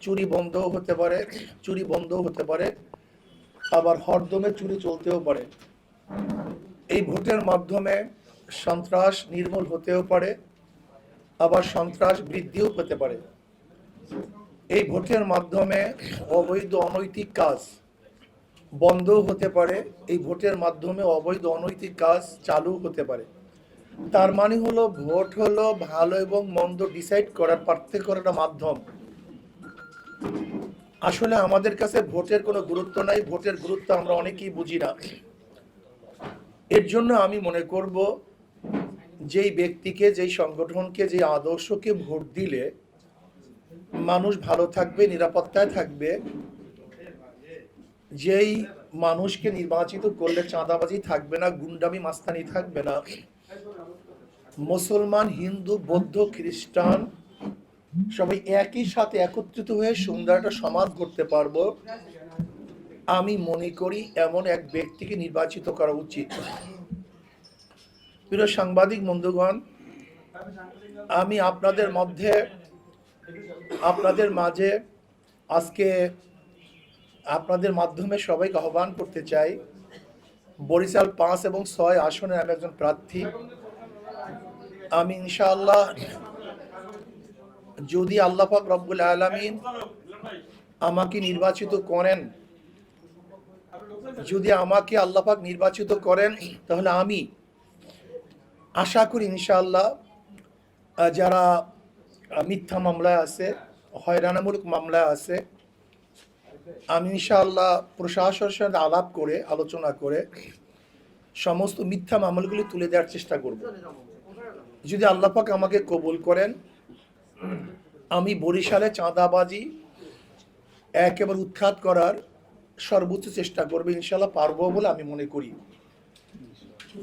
চুরি বন্ধও হতে পারে, আবার হরদমে চুরি চলতেও পারে। এই ভোটের মাধ্যমে সন্ত্রাস নির্মূল হতেও পারে, আবার সন্ত্রাস বৃদ্ধিও পেতে পারে। এই ভোটের মাধ্যমে অবৈধ অনৈতিক কাজ বন্ধও হতে পারে, এই ভোটের মাধ্যমে অবৈধ অনৈতিক কাজ চালু হতে পারে। তার মানে হলো ভোট হলো ভালো এবং মন্দ ডিসাইড করার, পার্থক্য করার একটা মাধ্যম। আসলে আমাদের কাছে ভোটের কোনো গুরুত্ব নাই, ভোটের গুরুত্ব আমরা অনেকেই বুঝি না। এর জন্য আমি মনে করব যেই ব্যক্তিকে, যেই সংগঠনকে, যেই আদর্শকে ভোট দিলে মানুষ ভালো থাকবে, নিরাপত্তায় থাকবে, যেই মানুষকে নির্বাচিত করলে চাঁদাবাজি থাকবে না, গুন্ডামি মাস্তানি থাকবে না, মুসলমান, হিন্দু, বৌদ্ধ, খ্রিস্টান সবাই একই সাথে একত্রিত হয়ে সুন্দর একটা সমাজ গড়তে পারবো, আমি মনে করি এমন এক ব্যক্তিকে নির্বাচিত করা উচিত। প্রিয় সাংবাদিক বন্ধুগণ, আমি আপনাদের মাঝে আজকে আপনাদের মাধ্যমে সবাইকে আহ্বান করতে চাই। বরিশাল 5 এবং 6 আসনে আমি একজন প্রার্থী। আমি ইনশাআল্লাহ, যদি আল্লাহ পাক রব্বুল আলামিন আমাকে নির্বাচিত করেন, আল্লাহ পাক নির্বাচিত করেন, তাহলে আমি আশা করি ইনশাআল্লাহ যারা মিথ্যা মামলায় আছে, হয়রানিমূলক মামলায় আছে, আমি ইনশাআল্লাহ প্রশাসনের সাথে আলোচনা করে সমস্ত মিথ্যা মামলাগুলি তুলে দেওয়ার চেষ্টা করব। যদি আল্লাহ পাক আমাকে কবুল করেন, আমি বরিশালে চাঁদাবাজি একেবারে উৎখাত করার সর্বোচ্চ চেষ্টা করবো, ইনশাআল্লাহ পারবো বলে আমি মনে করি।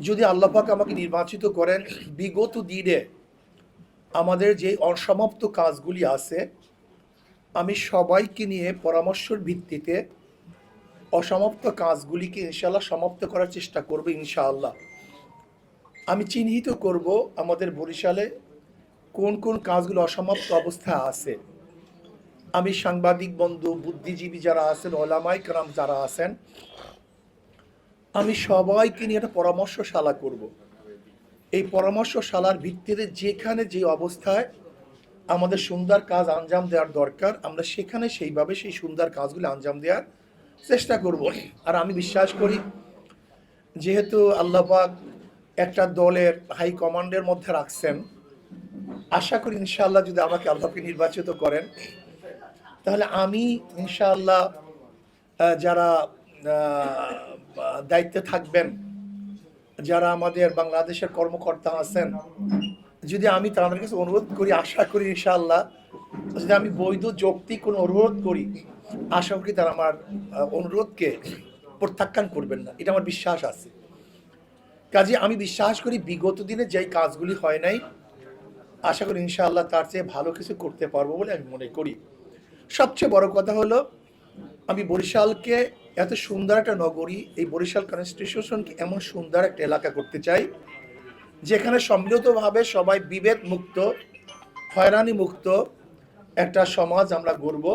যদি আল্লাহ পাক আমাকে নির্বাচিত করেন, বিগত দিনে আমাদের যে অসমাপ্ত কাজগুলি আছে, আমি সবাইকে নিয়ে পরামর্শের ভিত্তিতে অসমাপ্ত কাজগুলিকে ইনশাআল্লাহ সমাপ্ত করার চেষ্টা করব। ইনশাআল্লাহ আমি চিহ্নিত করব আমাদের বরিশালে কোন কোন কাজগুলো অসমাপ্ত অবস্থায় আছে। আমি সাংবাদিক বন্ধু, বুদ্ধিজীবী যারা আছেন, ওলামায়ে কেরাম যারা আছেন, আমি সবাইকে নিয়ে একটা পরামর্শশালা করব। এই পরামর্শশালার ভিত্তিতে যেখানে যে অবস্থায় আমাদের সুন্দর কাজ আঞ্জাম দেওয়ার দরকার, আমরা সেখানে সেইভাবে সেই সুন্দর কাজগুলো আঞ্জাম দেওয়ার চেষ্টা করব। আর আমি বিশ্বাস করি, যেহেতু আল্লাহ পাক একটা দলের হাই কমান্ডের মধ্যে রাখছেন, আশা করি ইনশাআল্লাহ যদি আমাকে আল্লাহকে নির্বাচিত করেন, তাহলে আমি ইনশাআল্লাহ যারা দায়িত্বে থাকবেন, যারা আমাদের বাংলাদেশের কর্মকর্তা আছেন, যদি আমি তাদের কাছে অনুরোধ করি, আশা করি ইনশাআল্লাহ যদি আমি বৈধ যৌক্তিক কোনো অনুরোধ করি, আশা করি তারা আমার অনুরোধকে প্রত্যাখ্যান করবেন না, এটা আমার বিশ্বাস আছে। কাজে আমি বিশ্বাস করি বিগত দিনে যেই কাজগুলি হয় নাই, আশা করি ইনশাআল্লাহ তার চেয়ে ভালো কিছু করতে পারবো বলে আমি মনে করি। সবচেয়ে বড় কথা হলো, আমি বরিশালকে এত সুন্দর একটা নগরী, এই বরিশাল কনস্টিটিউশনকে এমন সুন্দর একটা এলাকা করতে চাই, যেখানে সম্মিলিতভাবে সবাই বিভেদ মুক্ত, হয়রানি মুক্ত একটা সমাজ আমরা গড়ব,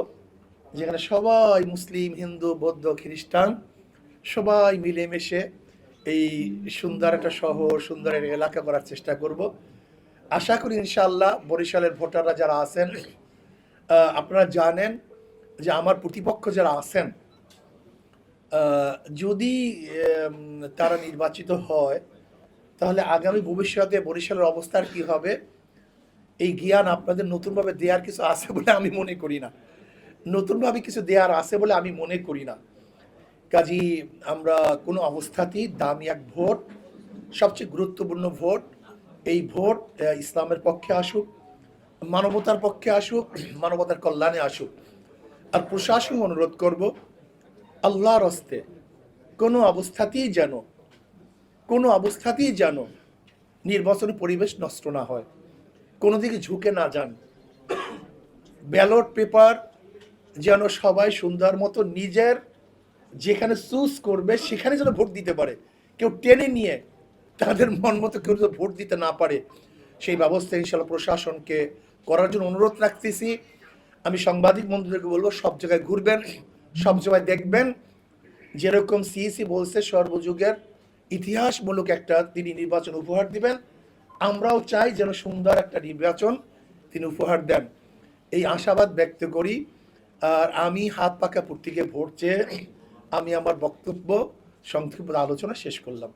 যেখানে সবাই মুসলিম, হিন্দু, বৌদ্ধ, খ্রিস্টান সবাই মিলেমিশে এই সুন্দর একটা শহর, সুন্দর একটা এলাকা করার চেষ্টা করব। আশা করি ইনশাআল্লাহ বরিশালের ভোটাররা যারা আছেন, আপনারা জানেন যে আমার প্রতিপক্ষ যারা আছেন, যদি তারা নির্বাচিত হয়, তাহলে আগামী ভবিষ্যতে বরিশালের অবস্থার কি হবে, এই জ্ঞান আপনাদের নতুনভাবে দেওয়ার কিছু আছে বলে আমি মনে করি না। নতুনভাবে কিছু দেওয়ার আছে বলে আমি মনে করি না। কাজী আমরা কোনো অবস্থাতেই দামি এক ভোট, সবচেয়ে গুরুত্বপূর্ণ ভোট, এই ভোট ইসলামের পক্ষে আসুক, মানবতার পক্ষে আসুক, মানবতার কল্যাণে আসুক। আর প্রশাসন অনুরোধ করব, আল্লাহর হস্তে কোনো অবস্থাতেই যেন নির্বাচনী পরিবেশ নষ্ট না হয়, কোনো দিকে ঝুঁকে না যান। ব্যালট পেপার যেন সবাই সুন্দর মতো নিজের যেখানে চুজ করবে সেখানে যেন ভোট দিতে পারে, কেউ টেনে নিয়ে তাদের মন মতো কেউ যেন ভোট দিতে না পারে, সেই ব্যবস্থা ইনশাআল্লাহ প্রশাসনকে করার জন্য অনুরোধ রাখতেছি। আমি সাংবাদিক বন্ধুদেরকে বলবো সব জায়গায় ঘুরবেন, সব জায়গায় দেখবেন, যেরকম সিইসি বলছে সর্বযুগের ইতিহাসমূলক একটা তিনি নির্বাচন উপহার দিবেন। আমরাও চাই যেন সুন্দর একটা নির্বাচন তিনি উপহার দেন, এই আশাবাদ ব্যক্ত করি। আর আমি হাত পাকা প্রতীকে ভোট চেয়ে আমি আমার বক্তব্য সংক্ষিপ্ত আলোচনা শেষ করলাম।